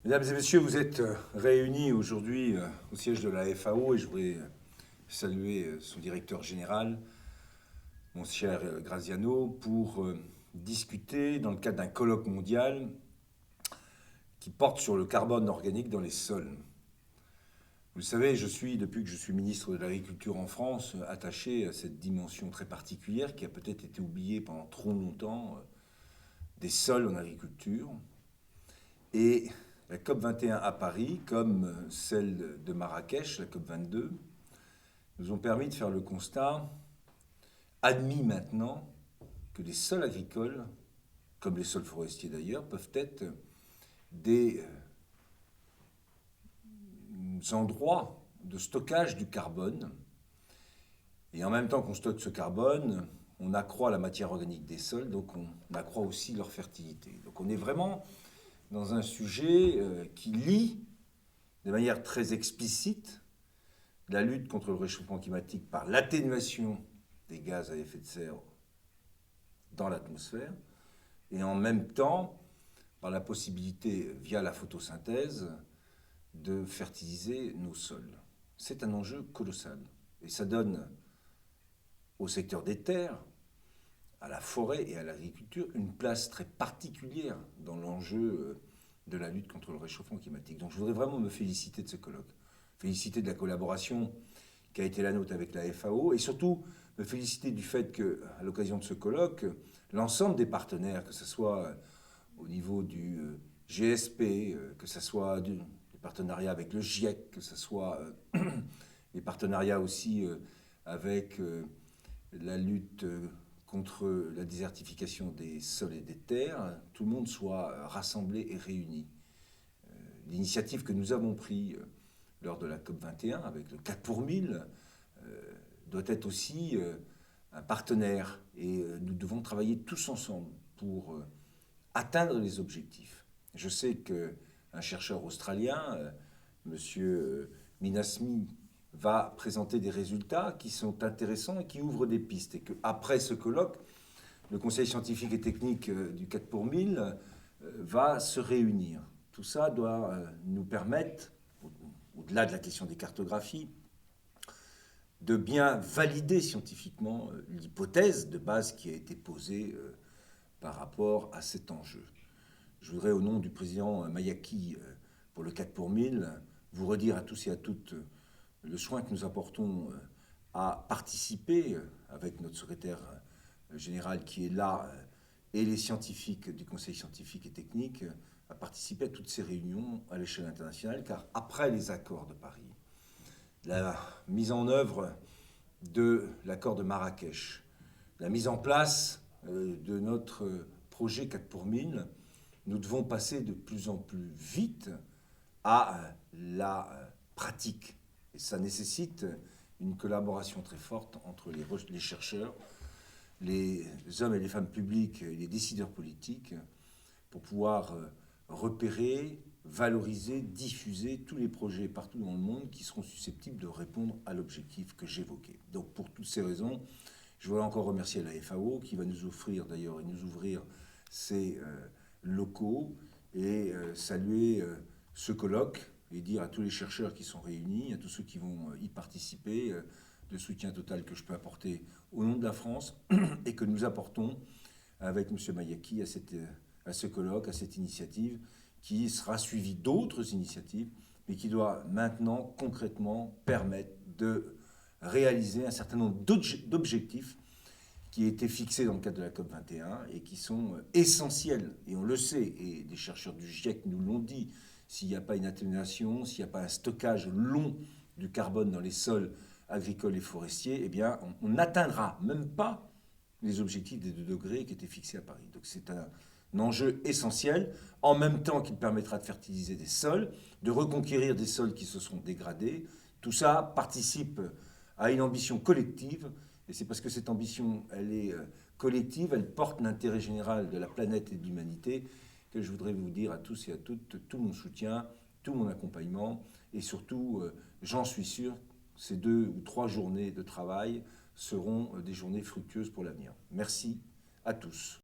Mesdames et messieurs, vous êtes réunis aujourd'hui au siège de la FAO et je voudrais saluer son directeur général, mon cher Graziano, pour discuter dans le cadre d'un colloque mondial qui porte sur le carbone organique dans les sols. Vous le savez, je suis, depuis que je suis ministre de l'Agriculture en France, attaché à cette dimension très particulière qui a peut-être été oubliée pendant trop longtemps des sols en agriculture. Et la COP 21 à Paris, comme celle de Marrakech, la COP 22, nous ont permis de faire le constat, admis maintenant, que les sols agricoles, comme les sols forestiers d'ailleurs, peuvent être des endroits de stockage du carbone. Et en même temps qu'on stocke ce carbone, on accroît la matière organique des sols, donc on accroît aussi leur fertilité. Donc on est vraiment dans un sujet qui lie de manière très explicite la lutte contre le réchauffement climatique par l'atténuation des gaz à effet de serre dans l'atmosphère et en même temps par la possibilité, via la photosynthèse, de fertiliser nos sols. C'est un enjeu colossal et ça donne au secteur des terres, à la forêt et à l'agriculture une place très particulière dans l'enjeu de la lutte contre le réchauffement climatique. Donc je voudrais vraiment me féliciter de ce colloque, féliciter de la collaboration qui a été la nôtre avec la FAO et surtout me féliciter du fait qu'à l'occasion de ce colloque, l'ensemble des partenaires, que ce soit au niveau du GSP, que ce soit des partenariats avec le GIEC, que ce soit les partenariats aussi avec la lutte contre la désertification des sols et des terres, tout le monde soit rassemblé et réuni. L'initiative que nous avons prise lors de la COP 21 avec le 4 pour 1000 doit être aussi un partenaire et nous devons travailler tous ensemble pour atteindre les objectifs. Je sais qu'un chercheur australien, monsieur Minasmi, va présenter des résultats qui sont intéressants et qui ouvrent des pistes. Et qu'après ce colloque, le Conseil scientifique et technique du 4 pour 1000 va se réunir. Tout ça doit nous permettre, au-delà de la question des cartographies, de bien valider scientifiquement l'hypothèse de base qui a été posée par rapport à cet enjeu. Je voudrais, au nom du président Mayaki, pour le 4 pour 1000, vous redire à tous et à toutes le soin que nous apportons à participer, avec notre secrétaire général qui est là, et les scientifiques du Conseil scientifique et technique, à participer à toutes ces réunions à l'échelle internationale, car après les accords de Paris, la mise en œuvre de l'accord de Marrakech, la mise en place de notre projet 4 pour 1000, nous devons passer de plus en plus vite à la pratique. Et ça nécessite une collaboration très forte entre les chercheurs, les hommes et les femmes publics et les décideurs politiques pour pouvoir repérer, valoriser, diffuser tous les projets partout dans le monde qui seront susceptibles de répondre à l'objectif que j'évoquais. Donc pour toutes ces raisons, je voudrais encore remercier la FAO qui va nous offrir d'ailleurs et nous ouvrir ses locaux et saluer ce colloque et dire à tous les chercheurs qui sont réunis, à tous ceux qui vont y participer, le soutien total que je peux apporter au nom de la France et que nous apportons avec M. Mayaki à ce colloque, à cette initiative qui sera suivie d'autres initiatives, mais qui doit maintenant concrètement permettre de réaliser un certain nombre d'objectifs qui étaient fixés dans le cadre de la COP 21 et qui sont essentiels. Et on le sait, et des chercheurs du GIEC nous l'ont dit, s'il n'y a pas une atténuation, s'il n'y a pas un stockage long du carbone dans les sols agricoles et forestiers, eh bien, on n'atteindra même pas les objectifs des 2 degrés qui étaient fixés à Paris. Donc c'est un enjeu essentiel, en même temps qu'il permettra de fertiliser des sols, de reconquérir des sols qui se sont dégradés. Tout ça participe à une ambition collective, et c'est parce que cette ambition, elle est collective, elle porte l'intérêt général de la planète et de l'humanité, que je voudrais vous dire à tous et à toutes tout mon soutien, tout mon accompagnement, et surtout, j'en suis sûr, ces 2 ou 3 journées de travail seront des journées fructueuses pour l'avenir. Merci à tous.